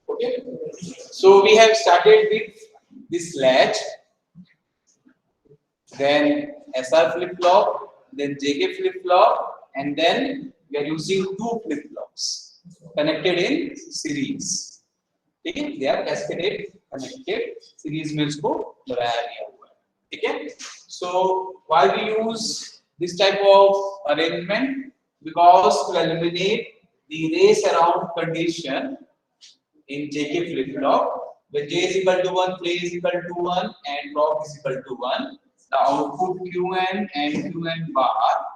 Okay, so we have started with this latch, then SR flip flop, then JK flip flop, and then we are using two flip flops connected in series. ठीक है, they are cascaded connected series में इसको लगाया गया हुआ है. ठीक है, so why we use this type of arrangement? Because to eliminate the race around condition in JK flip flop, when J is equal to 1, K is equal to 1, and clock is equal to 1, the output Qn and Qn bar,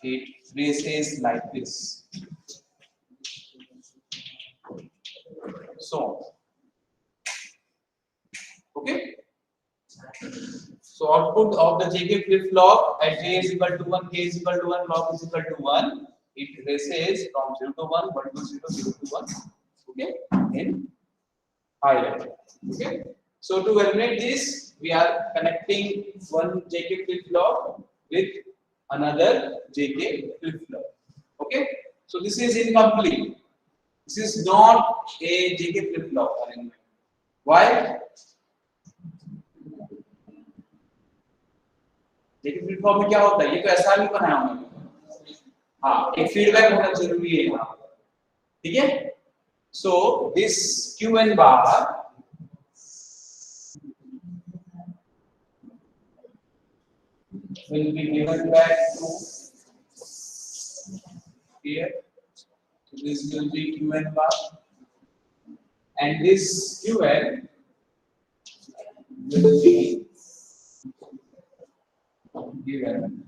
it races like this. So, okay. So output of the JK flip flop at J is equal to 1, K is equal to 1, clock is equal to 1. It races from 0 to 1, 1 to 0, 0 to 1. Okay, in high level. Okay. So to eliminate this, we are connecting one JK flip flop with another JK flip flop. Okay. So this is incomplete. This is not a JK flip flop arrangement. Why? JK flip flop में क्या होता है? ये तो ऐसा नहीं बनाया हमने. हाँ, एक फीडबैक होना जरूरी है यहाँ. ठीक है? So this Qn bar will be given back to here. So this will be Qn bar, and this Qn will be given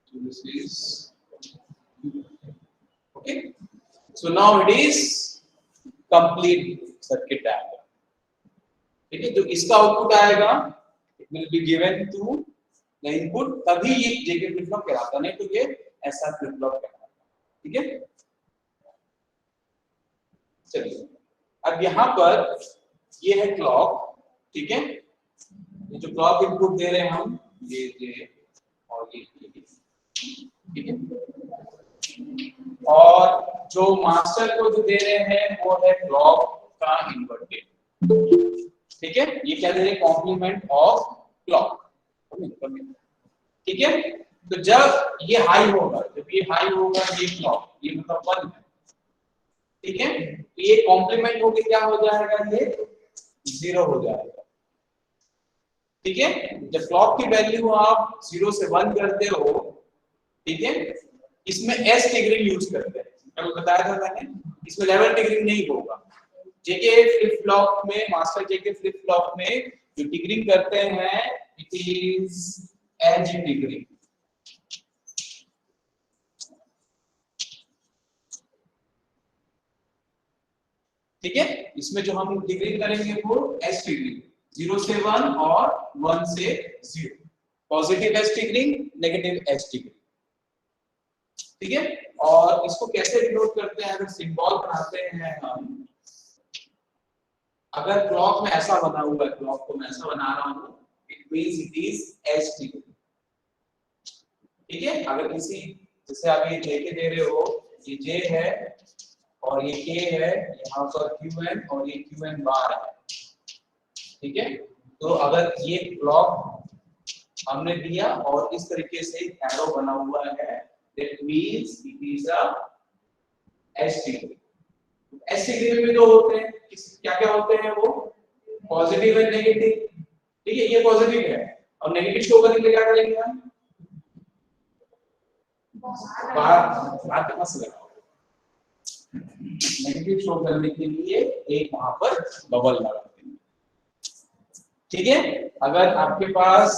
so this is okay. So now it is complete circuit diagram. ठीक है, जो इसका output आएगा, it will be given to the input, तभी ये JK flip flop कहलाता, नहीं तो ये SR flip flop कहलाता. ठीक है, चलिए अब यहाँ पर ये है क्लॉक. ठीक है, ये जो क्लॉक इनपुट दे रहे हैं हम, ये और ये. ठीक है, और जो मास्टर को जो दे रहे हैं वो है क्लॉक का इन्वर्टेड. ठीक है, ये क्या दे रहे हैं? Complement of clock. ठीक है, तो जब ये हाई होगा, ये क्लॉक, ये मतलब 1 है. ठीक है, तो ये कॉम्प्लीमेंट होके क्या हो जाएगा? ये 0 हो जाएगा. ठीक है, जब क्लॉक की वैल्यू आप 0 से 1 करते हो, ठीक है, इसमें एस ट्रिगरिंग यूज करते हैं. आपको बताया था मैंने, इसमें लेवल ट्रिगरिंग नहीं होगा. जेके फ्लिप फ्लॉप में, मास्टर जेके फ्लिप फ्लॉप में जो ट्रिगरिंग करते हैं, इट इज एज ट्रिगरिंग. ठीक है, इसमें जो हम ट्रिगरिंग करेंगे वो एज ट्रिगरिंग, 0 से 1 और 1 से 0. Positive edge triggering, negative edge triggering. ठीक है, और इसको कैसे डिनोट करते हैं? अगर सिंबल बनाते हैं हम, अगर क्लॉक में ऐसा बना हुआ है, क्लॉक को मैं ऐसा बना रहा हूं, it means it is edge triggering. ठीक है, अगर किसी, जैसे आप ये जे के दे रहे हो, ये जे है और ये के है, यहाँ पर Qn और ये Qn बार है. ठीक है, तो अगर ये क्लॉक हमने दिया और इस तरीके से एरो बना हुआ है, that means it is a S degree. S degree में भी दो होते हैं, क्या क्या होते हैं वो, पॉजिटिव एंड नेगेटिव। ठीक है, ये पॉजिटिव है और नेगेटिव शो करने के लिए क्या करेंगे हम, बाहर बाहर का मसला नेगेटिव शो करने के लिए एक वहां पर बबल लगाते हैं। ठीक है, अगर आपके पास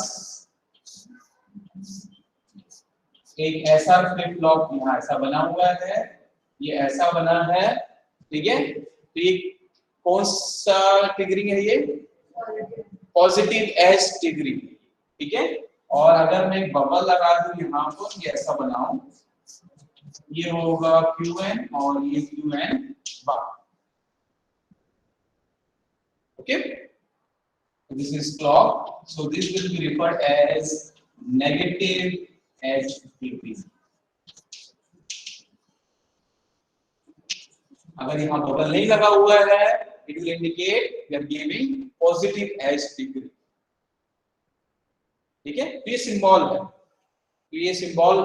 एक ऐसा फ्लिप फ्लॉप यहाँ ऐसा बना हुआ है, ये ऐसा बना है, ठीक है, तो ये कौन सा ट्रिगरिंग है, ये पॉजिटिव एज ट्रिगरिंग। ठीक है, और अगर मैं एक बबल लगा दूं यहाँ पर, ये ऐसा बनाऊं, ये होगा Qn और ये Qn bar. Okay, this is clock, so this will be referred as negative edge degree। अगर यहाँ बबल नहीं लगा हुआ है, it will indicate we are giving positive edge degree। ठीक है, तो ये सिंबल है, तो ये सिंबल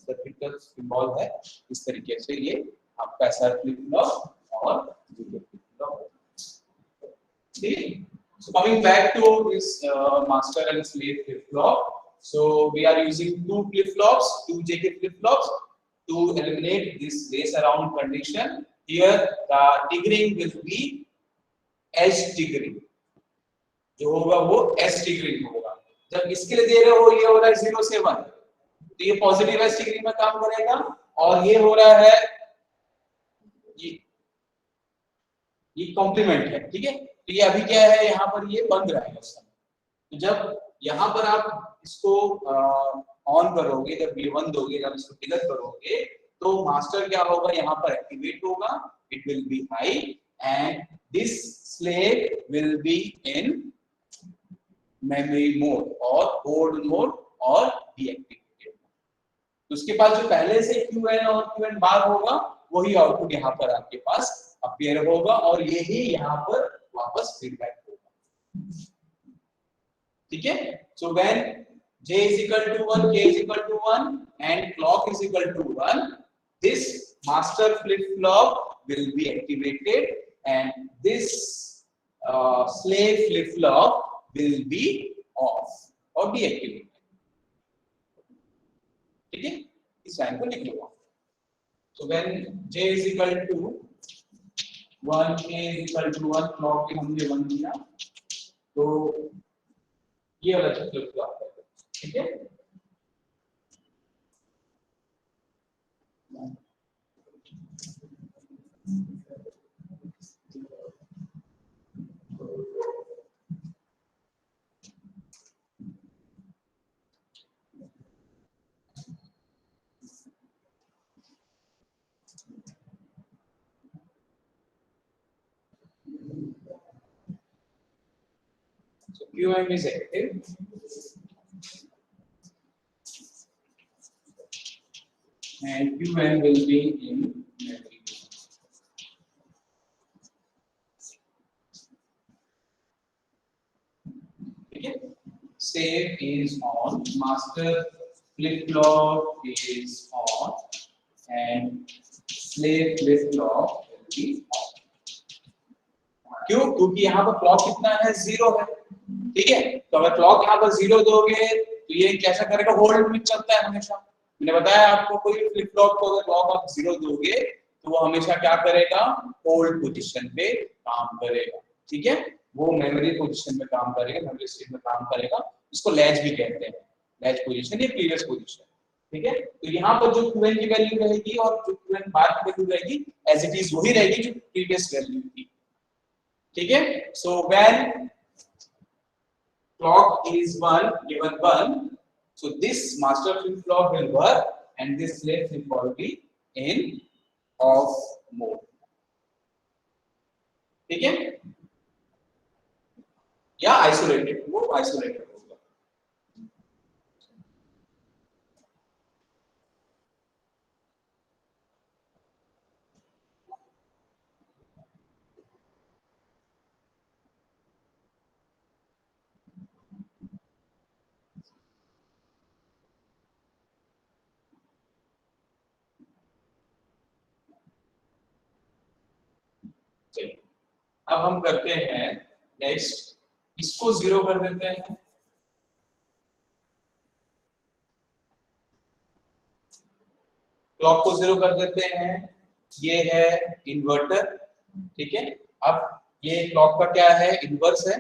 सर्किट सिंबल है, इस तरीके से ये आपका ऐसा फ्लिप फ्लॉप और फ्लिप फ्लॉप। ठीक, so coming back to this master and slave flip flop, so we are using two flip flops, two JK flip flops to eliminate this race around condition। Here the triggering will be edge triggering, जो होगा वो S triggering होगा। जब इसके लिए दे रहे हो ये हो रहा है 0 से 1, तो ये पॉजिटिव एस ट्रिगरिंग में काम करेगा, और ये हो रहा है ये कॉम्प्लीमेंट है। ठीक है, तो ये अभी क्या है, यहाँ पर ये बंद रहेगा उस समय। तो जब यहाँ पर आप इसको ऑन करोगे, जब ये बंद दोगे, जब इसको ट्रिगर करोगे, तो मास्टर क्या होगा, यहाँ पर एक्टिवेट होगा, it will be high and this slave will be in memory mode और होल्ड मोड और डीएक्टिवेटेड। तो उसके पास जो पहले से Qn और Qn बार होगा, वही आउटपुट यहाँ पर आपके पास अपीयर होगा और यही यहाँ पर वापस फीडबैक होगा। ठीक है, so when j is equal to 1, k is equal to 1 and clock is equal to 1, this master flip flop will be activated and this slave flip flop will be off or deactivated। ठीक है, इस line को लिख लो। so when j is equal to 1, k is equal to 1, clock के हमने 1 दिया, तो ये वाला फ्लिप फ्लॉप है। ठीक है, so QM is active and QM will be in memory। ठीक है, save is on, master flip flop is on and slave flip flop will be on। क्यों? क्योंकि यहाँ पर क्लॉक कितना है, 0 है। ठीक है, तो अगर क्लॉक यहाँ पर 0 दोगे तो ये कैसा करेगा, होल्ड में चलता है हमेशा। मैंने बताया आपको, कोई फ्लिप फ्लॉप को अगर क्लॉक आप 0 दोगे तो वो हमेशा क्या करेगा, होल्ड पोजीशन पे काम करेगा। ठीक है, वो मेमोरी पोजीशन में काम करेगा, मेमोरी स्टेट में काम करेगा, इसको लैच भी कहते हैं, लैच पोजीशन या प्रीवियस पोजीशन। ठीक है, तो यहाँ पर जो Qn की वैल्यू रहेगी और जो Qn बाद की वैल्यू रहेगी एज इट इज वही रहेगी जो प्रीवियस वैल्यू थी। ठीक है, so when clock is 1 given 1, so this master flip flop will work and this slave flip flop will be in off mode। ठीक है, या आइसोलेटेड, वो आइसोलेटेड होगा। अब हम करते हैं नेक्स्ट, इसको 0 कर देते हैं। क्लॉक को 0 कर देते हैं। ये है इन्वर्टर, ठीक है। अब ये क्लॉक का क्या है, इन्वर्स है,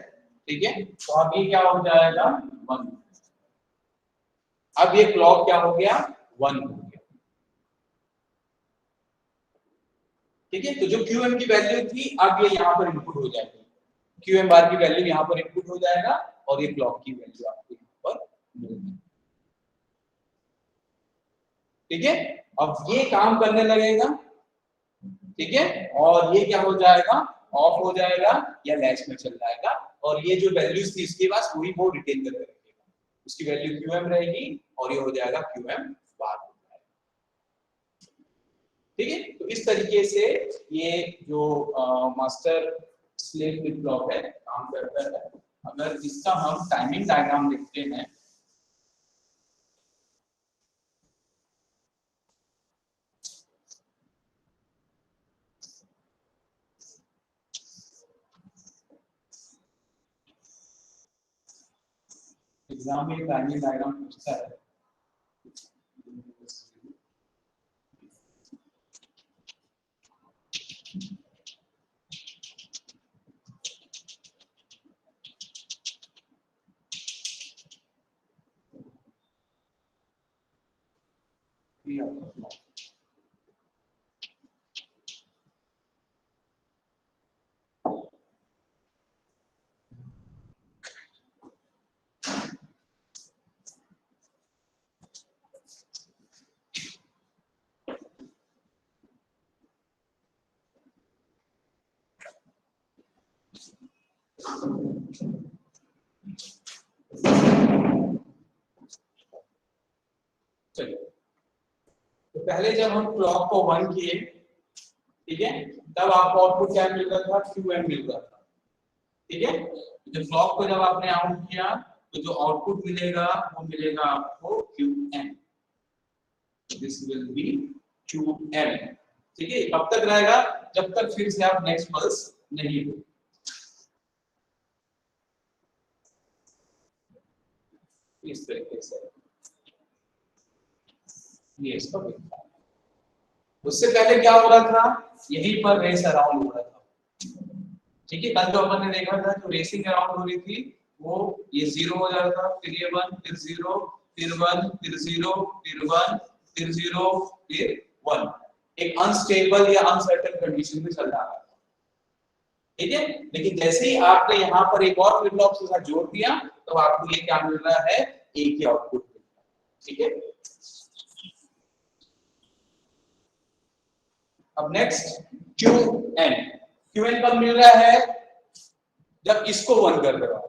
ठीक है। तो अब ये क्या हो जाएगा 1। अब ये क्लॉक क्या हो गया 1 हो गया, ठीक है। तो जो QM की वैल्यू थी अब ये यहाँ पर इनपुट हो जाएगी, QM बार की वैल्यू यहाँ पर इनपुट हो जाएगा और ये क्लॉक की वैल्यू आपको यहाँ पर मिलेगी, ठीक है। अब ये काम करने लगेगा, ठीक है। और ये क्या हो जाएगा, ऑफ हो जाएगा या लैच में चल जाएगा, और ये जो वैल्यूज थी इसके पास वही वो रिटेन करके रखेगा, उसकी वैल्यू QM रहेगी और ये हो जाएगा QM बार, ठीक है। तो इस तरीके से ये जो मास्टर स्लेव फ्लिप फ्लॉप है काम करता है। अगर इसका हम टाइमिंग डायग्राम देखते हैं, एग्जाम में टाइमिंग डायग्राम पूछता है। चलिए, तो पहले जब हम क्लॉक को 1 किए, ठीक है, तब आपको आउटपुट क्या मिल रहा था, QM मिल रहा था, ठीक है। जब क्लॉक को जब आपने आउट किया तो जो आउटपुट मिलेगा वो मिलेगा आपको QM, this will be QM, ठीक है। कब तक रहेगा, जब तक फिर से आप नेक्स्ट पल्स नहीं हो, इस तरीके से ये इसका है। उससे पहले क्या हो रहा था, यहीं पर रेस अराउंड हो रहा था, ठीक है। कल जो अपन ने देखा था जो रेसिंग अराउंड हो रही थी वो ये 0 हो जाता था, फिर ये 1, फिर 0, फिर 1, फिर 0, फिर 1, फिर 0, फिर 1, एक अनस्टेबल या अनसर्टेन कंडीशन में चल रहा था, ठीक है। लेकिन जैसे ही आपने यहाँ पर एक और फ्लिप फ्लॉप के साथ जोड़ दिया तो आपको ये क्या मिल रहा है, एक ही आउटपुट मिल रहा है, ठीक है। अब नेक्स्ट QN कब मिल रहा है, जब इसको 1 कर रहे हो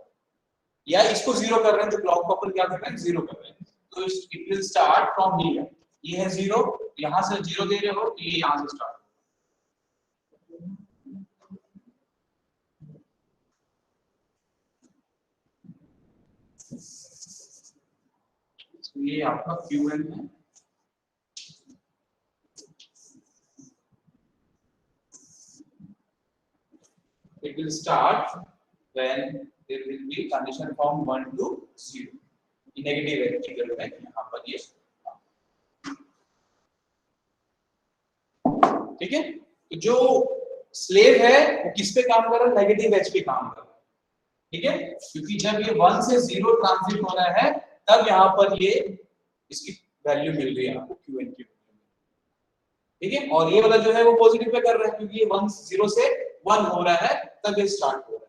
या इसको 0 कर रहे हैं, तो क्लॉक को अपन क्या कर रहे हैं 0 कर रहे हैं, तो it will start from here, ये है 0, यहां से 0 दे रहे हो तो ये यहां से स्टार्ट, तो ये आपका QN है। It will start when there will be condition from 1 to 0, negative integral में यहाँ पर ये, ठीक है। तो जो स्लेव है वो किस पे काम कर रहा है, नेगेटिव एज पे काम कर रहा है, ठीक है। क्योंकि जब ये 1 से 0 ट्रांजिट हो रहा है तब यहाँ पर ये इसकी वैल्यू मिल रही है आपको QN की, ठीक है। और ये वाला जो है वो पॉजिटिव पे कर रहा है क्योंकि ये 1 0 से 1 हो रहा है तब ये स्टार्ट हो रहा है।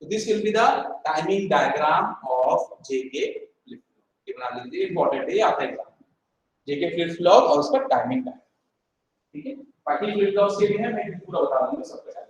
So this will be the timing diagram of JK flip flop, ये बना लीजिए, इंपॉर्टेंट है ये आपका एग्जाम, JK फ्लिप फ्लॉप और उसका टाइमिंग टाइम, ठीक है। बाकी फ्लिप फ्लॉप्स के भी है, मैं पूरा बता दूंगा सबके बारे में।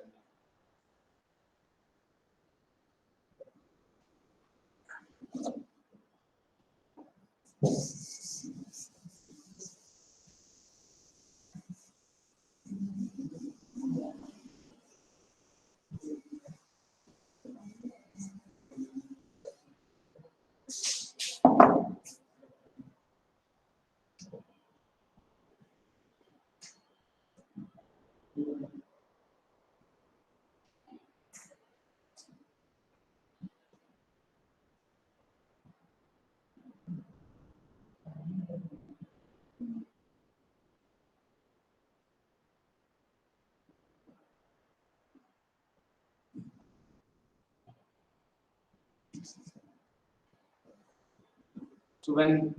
So when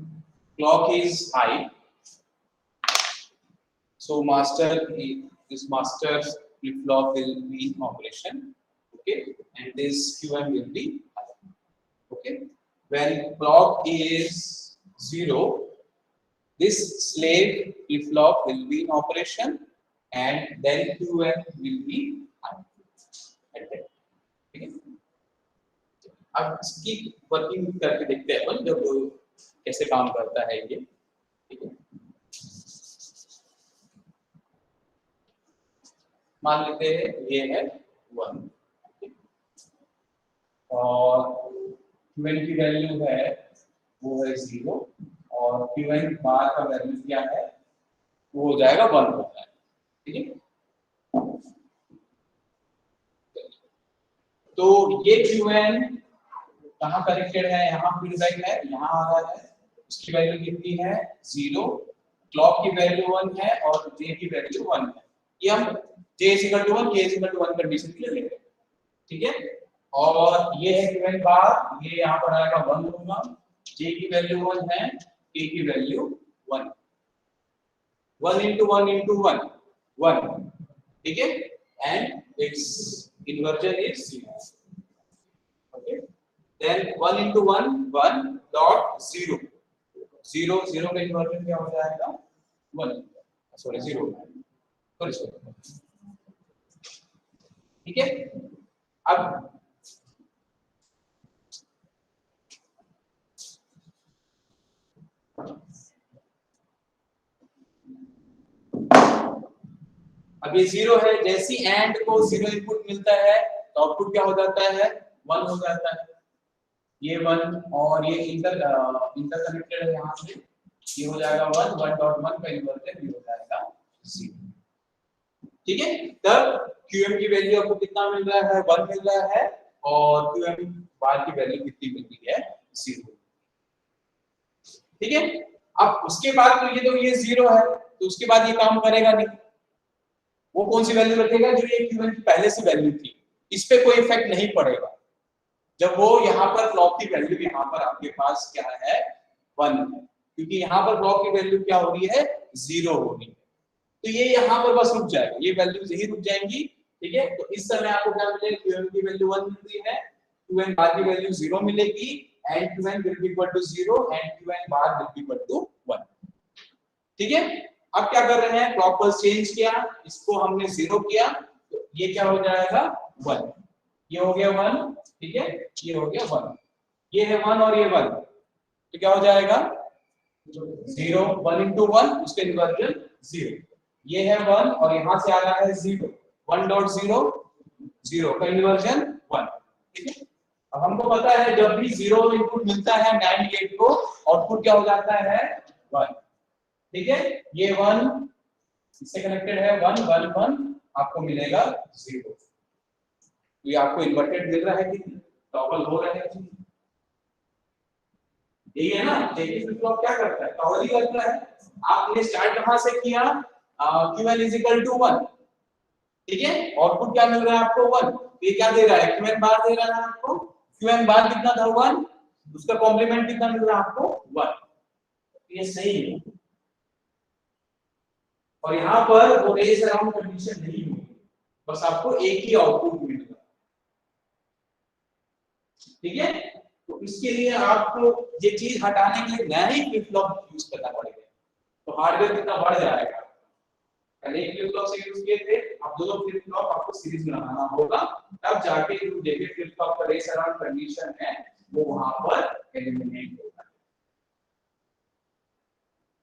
clock is high, so this master flip flop will be in operation, okay, and this QM will be high, okay. When clock is 0, this slave flip flop will be in operation, and then QM will be high at that, ठीक है. अब इसकी working करके देखते हैं अपन जब कैसे काम करता है ये, ठीक है. मान लेते हैं ये है 1 और Qn की वैल्यू है वो है 0 और Qn बार का वैल्यू क्या है वो हो जाएगा 1 होता है, ठीक है. तो ये Qn कहाँ कनेक्टेड है, यहाँ फीडबैक है, यहाँ आ रहा है, उसकी वैल्यू कितनी है 0, क्लॉक की वैल्यू 1 है और J की वैल्यू 1 है. ये हम J = 1 K = 1 कंडीशन के लिए लेंगे, ठीक है. और ये है Qn बार, ये यहाँ पर आएगा 1 होगा, J की वैल्यू 1 है, K की वैल्यू 1, 1 × 1 × 1 1, ठीक है, and it's inversion is 0, okay. Then 1 × 1 1 dot 0 0 0 का inversion क्या हो जाएगा 1, सॉरी 0, सॉरी, ठीक है. अब ये 0 है, जैसी एंड को 0 इनपुट मिलता है तो आउटपुट क्या हो जाता है 1 हो जाता है. ये 1 और ये इंटरकनेक्टेड है, यहाँ से ये हो जाएगा 1 1.1 का इन्वर्जन ये हो जाएगा 0, ठीक है. तब QM की वैल्यू आपको कितना मिल रहा है 1 मिल रहा है और QM बार की वैल्यू कितनी मिल रही है 0, ठीक है. अब उसके बाद तो ये 0 है तो उसके बाद ये काम करेगा नहीं, वो कौन सी वैल्यू रखेगा जो ये Qn की पहले से वैल्यू थी, इस पे कोई इफेक्ट नहीं पड़ेगा. जब वो यहाँ पर क्लॉक की वैल्यू यहाँ पर आपके पास क्या है 1 है, क्योंकि यहाँ पर क्लॉक की वैल्यू क्या हो रही है 0 हो रही है, तो ये यहाँ पर बस रुक जाएगा, ये वैल्यूज यही रुक जाएंगी, ठीक है. तो इस समय आपको क्या मिलेगा Qn की वैल्यू 1 मिल रही है, Qn बार की वैल्यू 0 मिलेगी and Qn will be equal to 0 and Qn bar will be equal to 1, ठीक है. अब क्या कर रहे हैं, क्लॉक पल्स चेंज किया, इसको हमने 0 किया तो ये क्या हो जाएगा 1, ये हो गया 1, ठीक है, ये हो गया 1, ये है 1 और ये 1, तो क्या हो जाएगा 0 1 × 1 उसके इन्वर्जन 0, ये है 1 और यहां से आ रहा है 0 1.0 0 का इन्वर्जन 1, ठीक है. अब हमको पता है जब भी 0 इनपुट मिलता है NAND गेट को आउटपुट क्या हो जाता है 1, ठीक है. ये 1 इससे कनेक्टेड है 1 1 1 आपको मिलेगा 0, तो ये आपको इन्वर्टेड मिल रहा है कि टॉगल हो रहा है कि यही है ना. जेके फ्लिप फ्लॉप क्या करता है टॉगल ही करता है. आपने स्टार्ट कहां से किया Qn = 1, ठीक है, आउटपुट क्या मिल रहा है आपको 1, ये क्या दे रहा है Qn बार दे रहा है आपको, Qn बार कितना था 1, उसका कॉम्प्लीमेंट कितना मिल रहा है आपको 1, ये सही है. और यहाँ पर वो रेस अराउंड कंडीशन नहीं होगी, बस आपको एक ही आउटपुट मिलेगा, ठीक है. तो इसके लिए आपको ये चीज हटाने के लिए नया ही फ्लिप फ्लॉप यूज करना पड़ेगा, तो हार्डवेयर कितना बढ़ जाएगा. पहले एक फ्लिप फ्लॉप से यूज किए थे, अब दो फ्लिप फ्लॉप आपको सीरीज में लगाना होगा, तब जाके जो जेके फ्लिप फ्लॉप का रेस अराउंड कंडीशन है वो वहां पर एलिमिनेट होगा,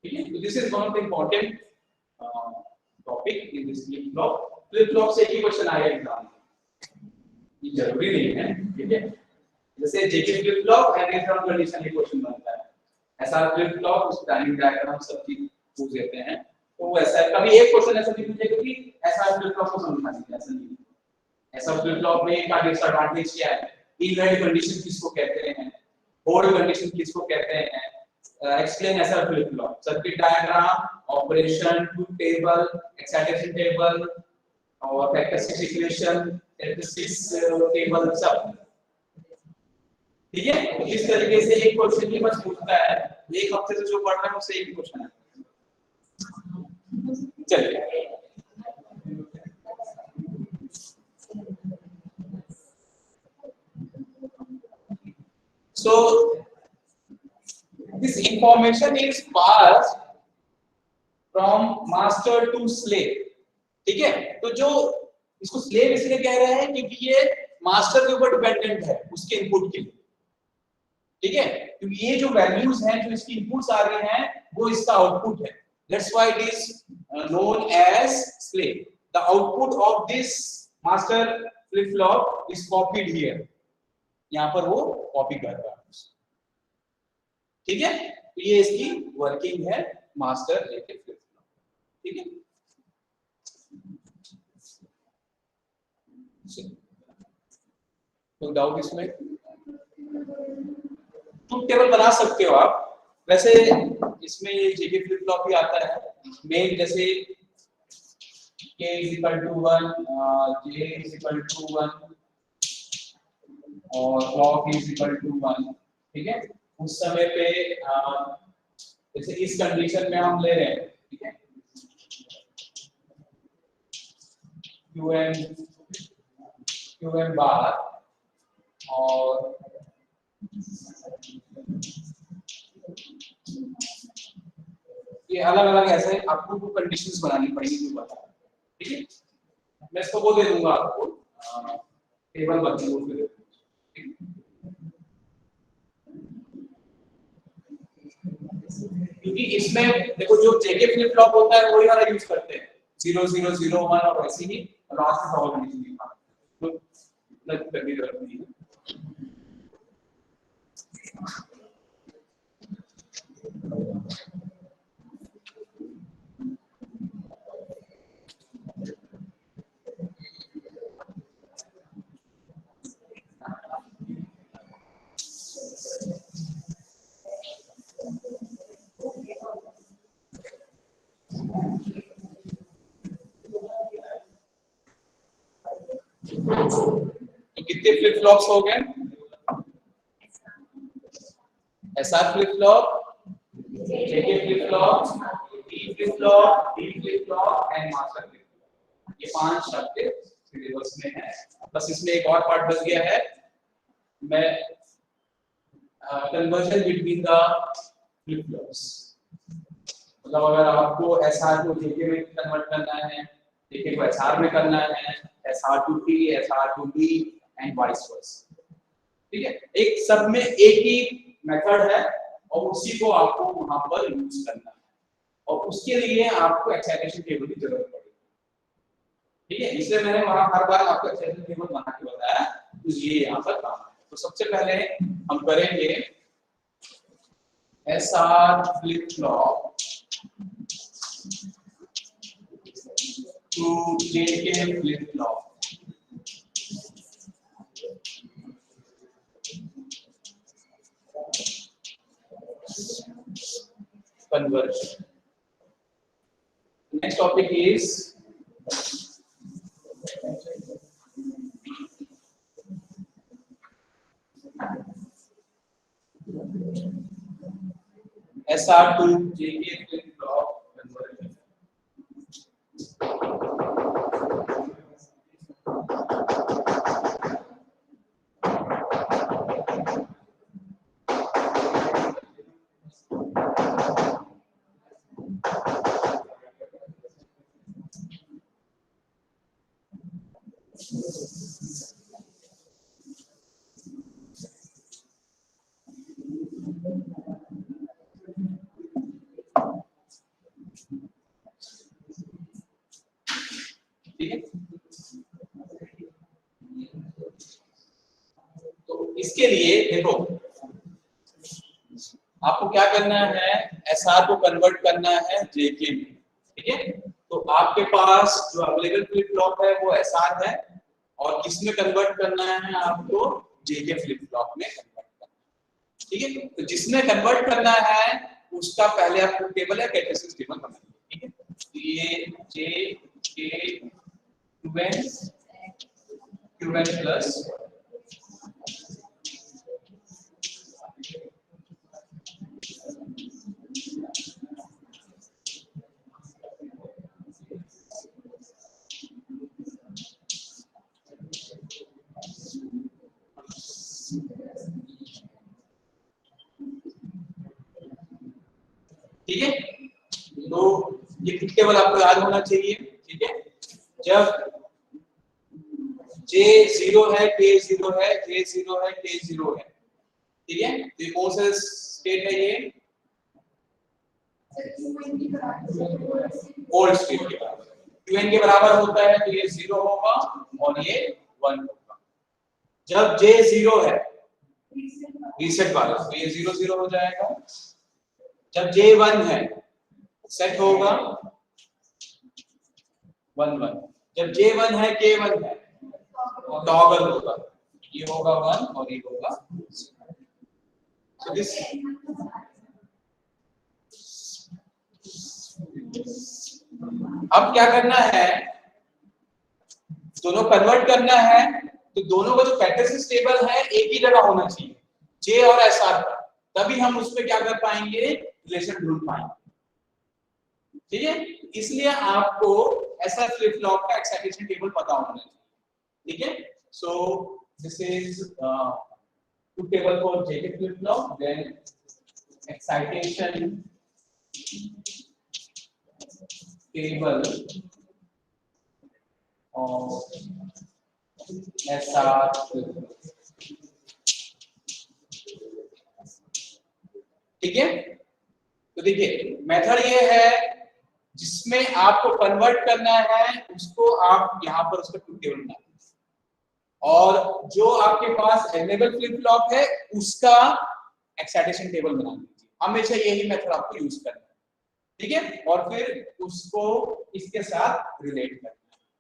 ठीक है. तो this is one of the important topic in this flip flop. Flip flop से एक ही क्वेश्चन आएगा एग्जाम में, ये जरूरी नहीं है, ठीक है. जैसे JK flip flop and race around condition ये क्वेश्चन बनता है, ऐसा फ्लिप फ्लॉप उस टाइमिंग डायग्राम सब चीज पूछ देते हैं, तो वैसा कभी एक क्वेश्चन ऐसा नहीं पूछेगा कि ऐसा फ्लिप फ्लॉप को समझना है, ऐसा नहीं. ऐसा फ्लिप फ्लॉप में का डिसएडवांटेज क्या है, इनवैलिड कंडीशन किसको कहते हैं, होल्ड कंडीशन किसको कहते हैं, एक्सप्लेन ऐसा flip flop, circuit diagram, operation, truth table, excitation table और कैरेक्टरिस्टिक्स इक्वेशन, कैरेक्टरिस्टिक्स टेबल सब, ठीक है, तो इस तरीके से एक क्वेश्चन ही बस पूछता है, एक हफ्ते से जो पढ़ रहे हैं उससे एक क्वेश्चन है। चलिए so this information is passed from master to slave। ठीक है, तो जो इसको स्लेव इसलिए कह रहे हैं क्योंकि ये मास्टर के ऊपर डिपेंडेंट है उसके इनपुट के लिए। ठीक है, क्योंकि ये जो वैल्यूज हैं जो इसकी इनपुट्स आ रही हैं वो इसका आउटपुट है। That's why it is known as slave. The output of this master flip flop is copied here, यहां पर वो कॉपी कर रहा है। ठीक है, तो ये इसकी वर्किंग है मास्टर जेके फ्लिप फ्लॉप। ठीक है, कोई डाउट इसमें? ट्रूथ टेबल बना सकते हो आप। वैसे इसमें ये जेके फ्लिप फ्लॉप भी आता है, मेन जैसे k = 1, j = 1 और clock = 1। ठीक है, उस समय पे जैसे इस कंडीशन में हम ले रहे हैं, ठीक है, qm बार और ये अलग अलग ऐसे आपको कुछ कंडीशंस बनानी पड़ेगी जो बता। ठीक है, मैं इसको वो दे दूंगा आपको, टेबल बन दूंगा फिर। क्योंकि इसमें देखो जो जेके फ्लिप फ्लॉप होता है वही वाला यूज करते हैं 0 0 0 1 और वैसे ही लास्ट में पावर कंडीशन लिखा, तो लग करने की जरूरत नहीं है। तो कितने फ्लिप फ्लॉप्स हो गए? SR flip flop, JK flip flop, D flip flop, D flip flop and master flip flop. ये 5 आपके सिलेबस में है। बस इसमें एक और पार्ट बच गया है, मैं conversion between the flip flops. मतलब अगर आपको एसआर को जेके में कन्वर्ट करना है, जेके को एसआर में करना है, SR to T, SR to D and vice versa. ठीक है, एक सब में एक ही मेथड है और उसी को आपको वहां पर यूज करना है और उसके लिए आपको एक्साइटेशन टेबल की जरूरत पड़ेगी। ठीक है, इसलिए मैंने वहां हर बार आपको एक्साइटेशन टेबल बना के बताया, तो ये यहाँ पर काम है। तो सबसे पहले हम करेंगे SR flip flop to JK flip flop. Conversion. Next topic is SR to JK flip flop conversion. ठीक है, तो इसके लिए देखो आपको क्या करना है, एसआर को कन्वर्ट करना है जेके में। ठीक है, तो आपके पास जो अवेलेबल फ्लिप फ्लॉप है वो एसआर है और किसमें कन्वर्ट करना है आपको, जेके फ्लिप फ्लॉप में कन्वर्ट करना है। ठीक है, तो जिसमें कन्वर्ट करना है उसका पहले आपको टेबल है कैरेक्टरिस्टिक्स टेबल बनाइए। ठीक है, तो ये जे के क्यूएन प्लस ठीक है, तो ये टेबल आपको याद होना चाहिए। ठीक है, जब J 0 है, K 0 है, J 0 है, K 0 है, ठीक है, तो ये कौन सा स्टेट है? ये ओल्ड स्टेट के बराबर, Qn के बराबर होता है तो ये 0 होगा और ये 1 होगा। जब J 0 है रीसेट वाला तो ये 0 0 हो जाएगा। जब J 1 है सेट होगा 1 1। जब J 1 है K 1 है टॉगल होगा, ये होगा 1 और ये होगा 0। So this अब क्या करना है, दोनों कन्वर्ट करना है, तो दोनों का जो कैरेक्टरिस्टिक्स टेबल है एक ही जगह होना चाहिए, J और SR का, तभी हम उसमें क्या कर पाएंगे, रिलेशन ढूंढ पाएंगे। ठीक है, इसलिए आपको ऐसा फ्लिप फ्लॉप का एक्साइटेशन टेबल पता होना चाहिए। ठीक है, so this is truth table for JK flip flop, then excitation table of SR flip flop. ठीक है, तो देखिए मेथड ये है जिसमें आपको कन्वर्ट करना है, उसको आप यहां पर उसका ट्रूथ टेबल बना दीजिए, और जो आपके पास अवेलेबल फ्लिप फ्लॉप है उसका एक्साइटेशन टेबल बना दीजिए। हमेशा यही मेथड आपको यूज करना है। ठीक है, और फिर उसको इसके साथ रिलेट करना है।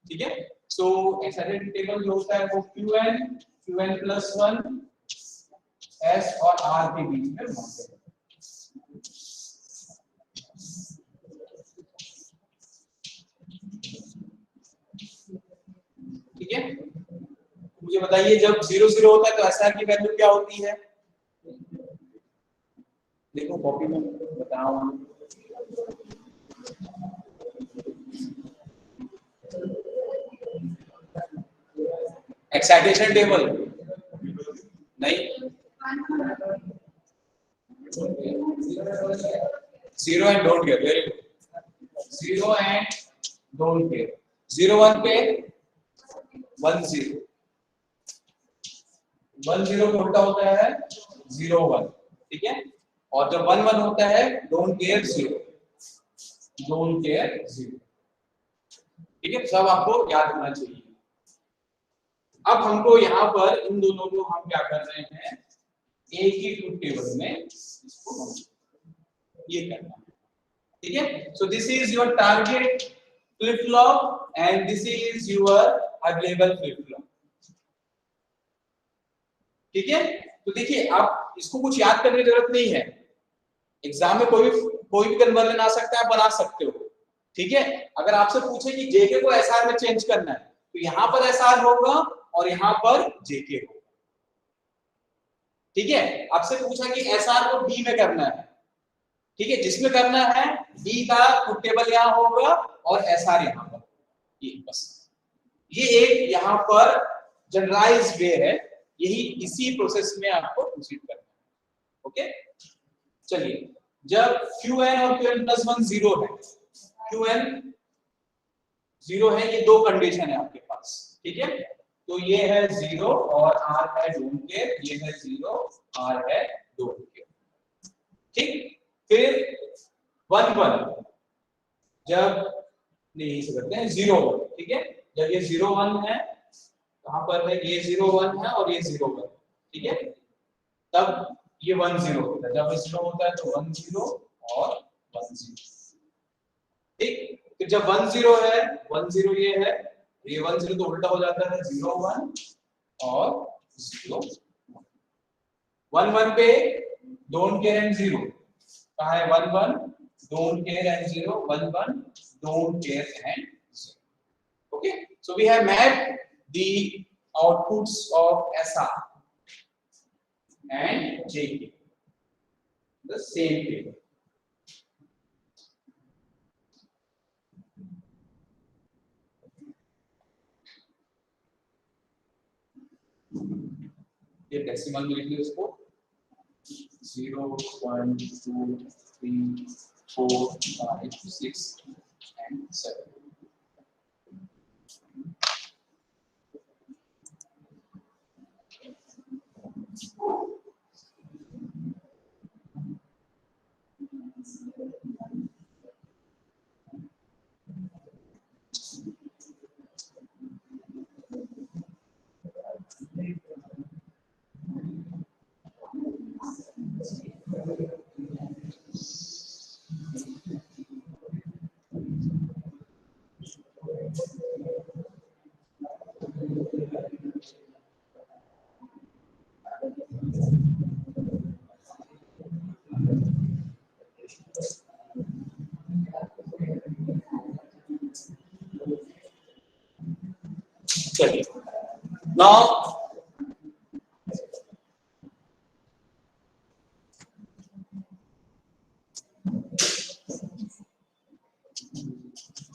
ठीक है, सो एक्साइटेशन टेबल जो होता है वो Qn प्लस 1 S और R के बीच में बनाते हैं। ठीक है, मुझे बताइए जब 0 0 होता है तो SR की वैल्यू क्या होती है? देखो कॉपी में बताओ, एक्साइटेशन टेबल नहीं, 0 and don't care, very good, 0 and don't care, 0 1 पे 1 0, 1 0 का उल्टा होता है 0 1। ठीक है, और जब 1 1 होता है डोंट केयर 0, डोंट केयर 0। ठीक है, सब आपको याद होना चाहिए। अब हमको यहाँ पर इन दोनों को हम क्या कर रहे हैं, एक ही ट्रूथ टेबल में इसको ये करना है। ठीक है, so this is your target flip flop and this is your available flip flop. ठीक है, तो देखिए आप इसको कुछ याद करने की जरूरत नहीं है, एग्जाम में कोई भी कन्वर्जन आ सकता है, बना सकते हो। ठीक है, अगर आपसे पूछे कि जेके को एसआर में चेंज करना है तो यहां पर एसआर होगा और यहां पर जेके होगा। ठीक है, आपसे पूछा कि एसआर को डी में करना है, ठीक है, जिसमें करना है डी का ट्रूथ टेबल यहां होगा और एसआर यहां पर, ये बस ये एक यहां पर जनरलाइज्ड वे है, यही इसी प्रोसेस में आपको प्रोसीड करना है। ओके, चलिए, जब Qn और Qn प्लस 1 0 है, Qn 0 है, ये दो कंडीशन है आपके पास। ठीक है, तो ये है 0 और R है डोंट केयर, ये है 0 R है डोंट केयर। ठीक, फिर 1 1 जब नहीं से करते हैं 0 1। ठीक है, जब ये 0 1 है, कहां पर है, ये 0 1 है और ये 0 1। ठीक है, तब ये 1 0 होता है, जब 0 होता है तो 1 0 और 1 0। ठीक, तो जब 1 0 है 1 0 ये है, ये 1 0 तो उल्टा हो जाता है 0 1 और 0 1 1 पे डोंट केयर एंड 0, कहां है 1 1 don't care and 0 1 1 don't care and 0। Okay, so we have mapped the outputs of SR and JK, the same table. ये डेसिमल में लिख लो इसको 0.23 4, 5, 6 and 7. चलिए नाउ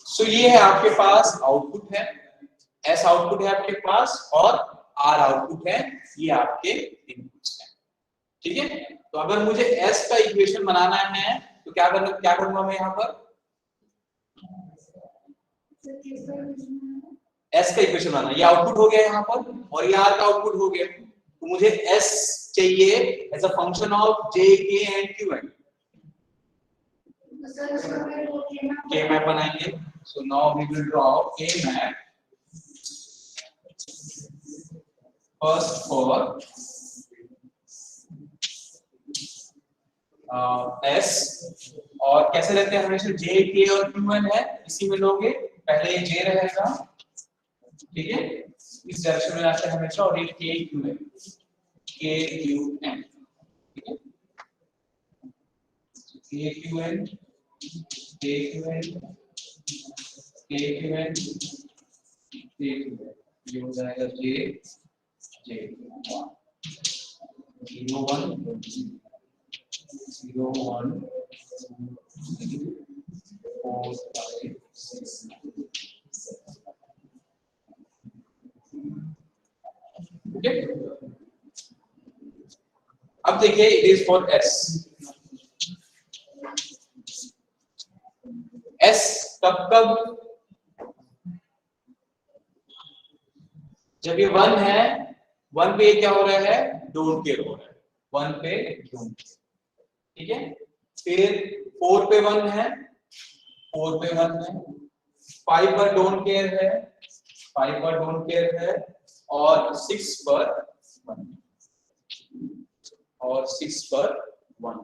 सो ये है आपके पास आउटपुट है, एस आउटपुट है आपके पास और आर आउटपुट है, ये आपके इनपुट्स हैं। ठीक है, तो अगर मुझे एस का इक्वेशन बनाना है तो क्या करूंगा मैं यहाँ पर एस का इक्वेशन बनाना, ये आउटपुट हो गया यहाँ पर और ये आर का आउटपुट हो गया, तो मुझे एस चाहिए as a function of J K and Q and K map बनाएंगे। So now we will draw K map first for S और कैसे रहते हैं हमेशा जे के और क्यू एन है, इसी में लोगे पहले ये जे रहेगा, ठीक है, इस डायरेक्शन में आता है हमेशा और ये के क्यू एन के क्यू एन, ठीक है, के क्यू एन के क्यू एन के क्यू एन के क्यू एन, ये हो जाएगा जे जे 0 1 0 1 2 3 4 5 6 ओके। अब देखिए it is for S, S कब जब ये 1 है, 1 पे क्या हो रहा है, डोंट केयर हो रहा है, 1 पे डोंट, ठीक है, फिर 4 पे 1 है, 4 पे 1 है, 5 पर डोंट केयर है, 5 पर डोंट केयर है और 6 पर 1 और 6 पर 1।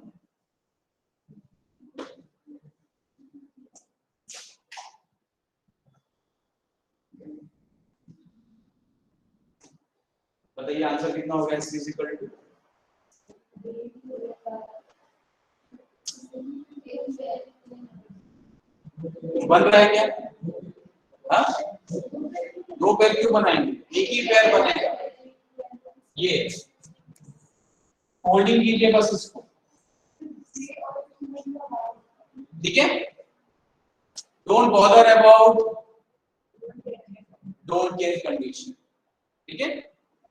बताइए आंसर कितना होगा s इक्वल टू बन रहा है क्या? हाँ, दो पैर क्यों बनाएंगे, एक ही पैर बनेगा, ये फोल्डिंग कीजिए बस इसको, ठीक है, don't bother about don't care condition, ठीक है,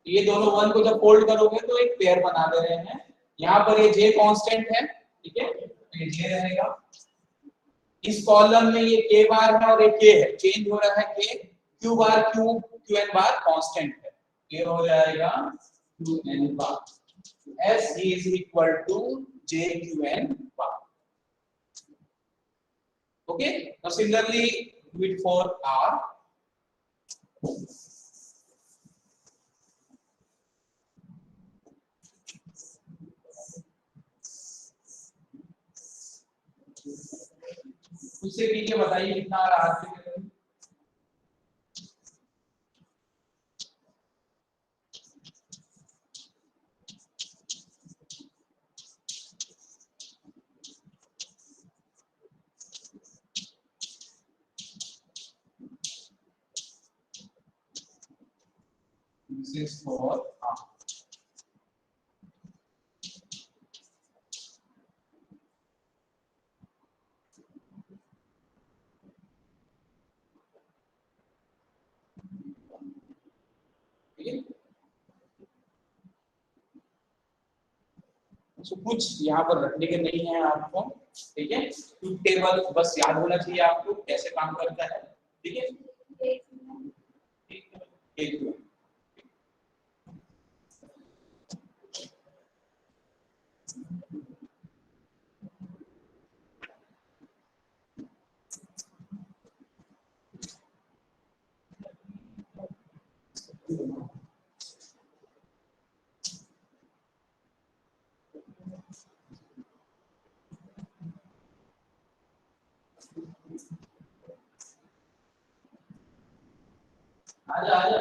ये दोनों 1 को जब फोल्ड करोगे तो एक पेयर बना दे रहे हैं, यहाँ पर ये j कांस्टेंट है, ठीक है, तो ये j रहेगा, इस कॉलम में ये k बार है और ये k है, चेंज हो रहा है k, q बार q n बार कांस्टेंट है, ये हो जाएगा q n bar, s is equal to j q n bar, okay, now similarly do it for r, उससे नीचे बताइए कितना आ रहा है, this is for r, तो कुछ यहाँ पर रखने के नहीं है आपको, ठीक है, ट्रूथ टेबल बस याद होना चाहिए आपको कैसे काम करता है। ठीक है, एक आजा आजा।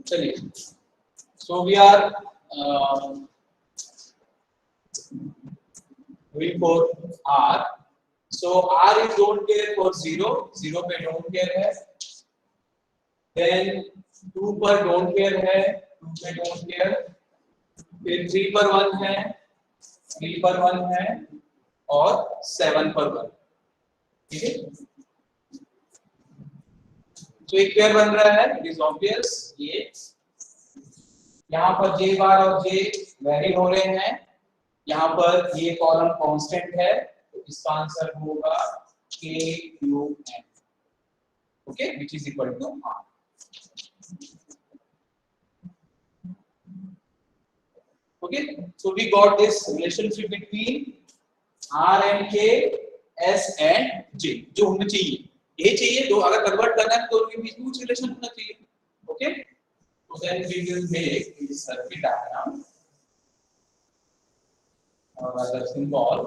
चलिए, so we are going for R. So R is don't care for 0, 0 पे don't care है, then 2 पर don't care है, 2 पे don't care, फिर 3 पर 1 है, 3 पर 1 है और 7 पर 1। ठीक है, तो एक पेयर बन रहा है, इट इज ऑब्वियस। ये यहाँ पर J बार और J वेरी हो रहे हैं, यहाँ पर ये कॉलम कांस्टेंट है, तो इसका आंसर होगा KUN, okay, which is equal to R। Okay, so we got this relationship between R and K, S and J, जो होना चाहिए, ये चाहिए, तो अगर कन्वर्ट करना है तो उनके बीच में कुछ रिलेशन होना चाहिए। Okay, so then we will make this circuit diagram or other symbol।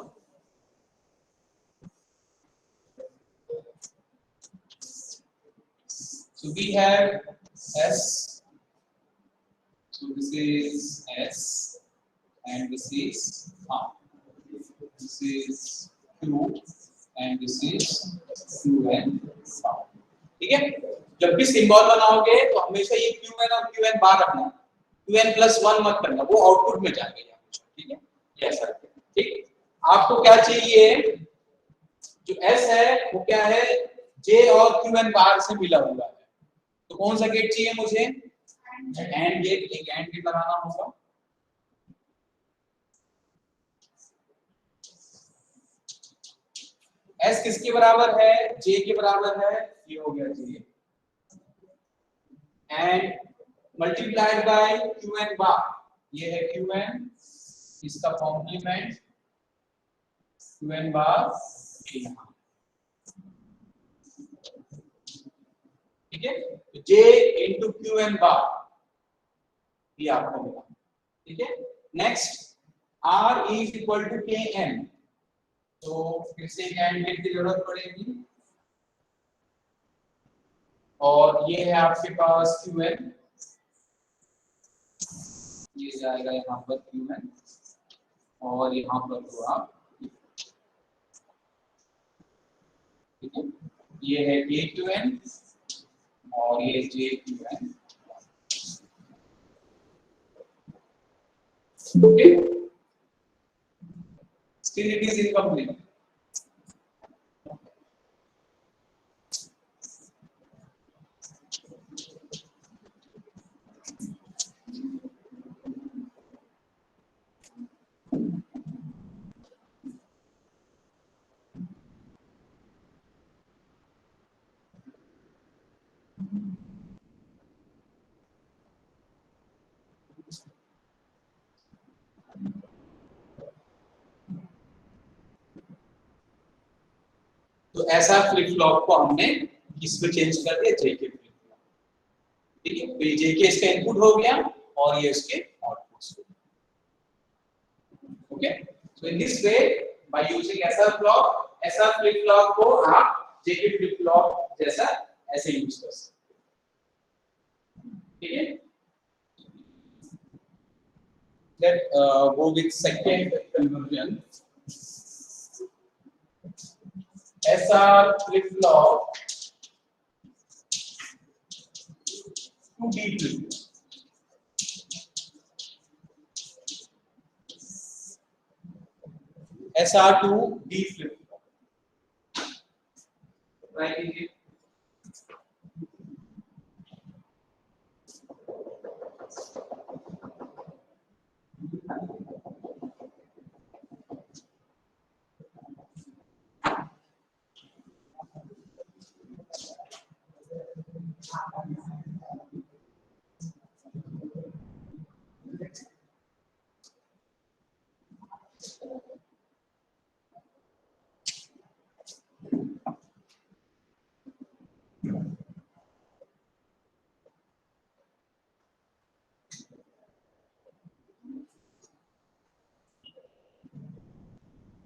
So we have S, so this is S and this is R, this is Q and this is QN। ठीक है, जब भी symbol बनाओगे तो हमेशा ये QN और QN बाहर रखना, QN+1 मत करना, वो आउटपुट में जाएगा। ठीक है, ये ऐसा रखना। ठीक, आपको क्या चाहिए, जो S है वो क्या है, J और QN बाहर से मिला हुआ है, तो कौन सा गेट चाहिए मुझे, एंड गेट, एक एंड गेट लगाना होगा। S किसके बराबर है, J के बराबर है, ये हो गया J, and multiplied by QN बार, ये है QN, इसका कॉम्प्लीमेंट QN बार, ठीक है, तो J into QN बार ये आपको मिला। ठीक है, next R is equal to KN, तो फिर से एंड गेट की जरूरत पड़ेगी, और ये है आपके पास QN, ये जाएगा यहाँ पर QN और यहाँ पर तो आप, ठीक है, ये है KQN और ये JQN। Okay, still it is incomplete। तो ऐसा फ्लिप फ्लॉप को हमने किस में चेंज कर दिया, J के फ्लिप फ्लॉप। ठीक है, तो ये J के इसका इनपुट हो गया और ये इसके आउटपुट्स हो गए। Okay, so in this way by using ऐसा फ्लिप फ्लॉप को आप J के फ्लिप फ्लॉप जैसा ऐसे यूज कर सकते हैं। ठीक है, let go with second conversion. SR flip flop to D flip flop। SR2D flip flop. Try कीजिए।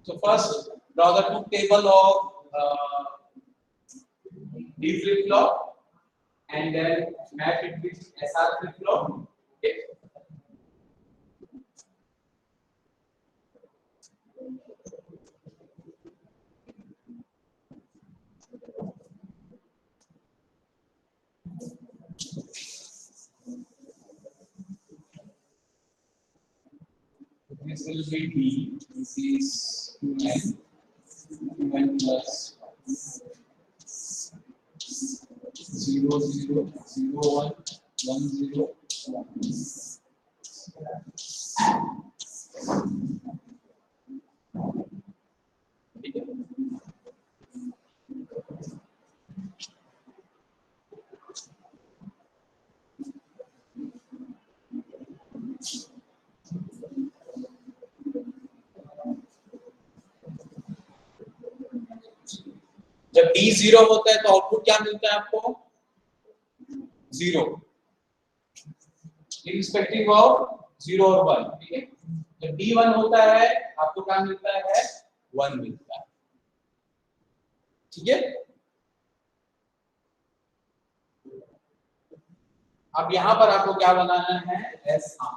So first, draw the truth table of D flip flop, and then map it with SR flip flop. Okay. This will be D. This is 2n. 2n plus 0 0 0 1 1 0 1. ठीक है। जब D 0 होता है तो output क्या मिलता है आपको? 0 इररिस्पेक्टिव ऑफ 0 और 1। ठीक है। जब D 1 होता है आपको क्या मिलता है? 1 मिलता है। ठीक है। अब यहां पर आपको क्या बनाना है? SR।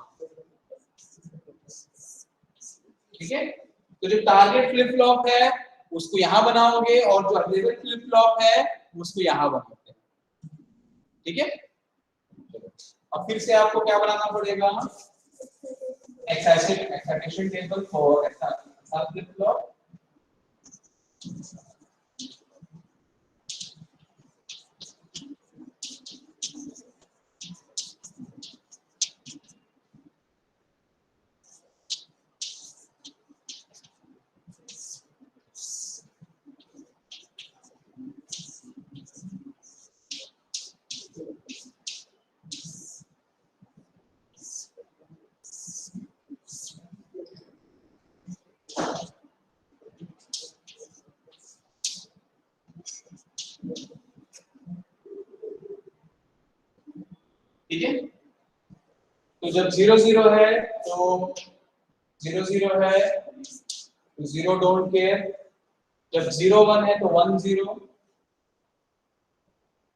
ठीक है। तो जो टारगेट फ्लिप फ्लॉप है उसको यहां बनाओगे और जो अवेलेबल फ्लिप फ्लॉप है उसको यहां बनाओगे। ठीक है। अब फिर से आपको क्या बनाना पड़ेगा? Excitation table for SR flip flop. ठीक है। तो जब 0 0 है तो 0 0 है तो 0 डोंट केयर। जब 0 1 है तो 1 0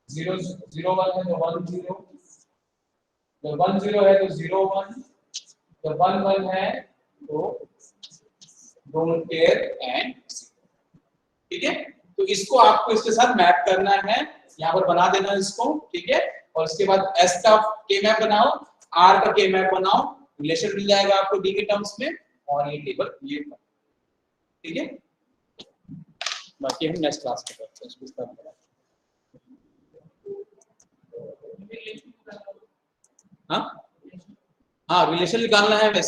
0 0 1 है तो 1 0। जब 1 0 है तो 0 1। जब 1 1 है तो डोंट केयर एंड। ठीक है। तो इसको आपको इसके साथ मैप करना है। यहाँ पर बना देना इसको। ठीक है। और इसके बाद एस का के मैप बनाओ, आर का के मैप बनाओ, रिलेशन मिल जाएगा आपको डी के टर्म्स में और ये टेबल ये। ठीक है। बाकी हम नेक्स्ट क्लास में करते हैं इसको। हाँ हाँ, रिलेशन निकालना है वैसे।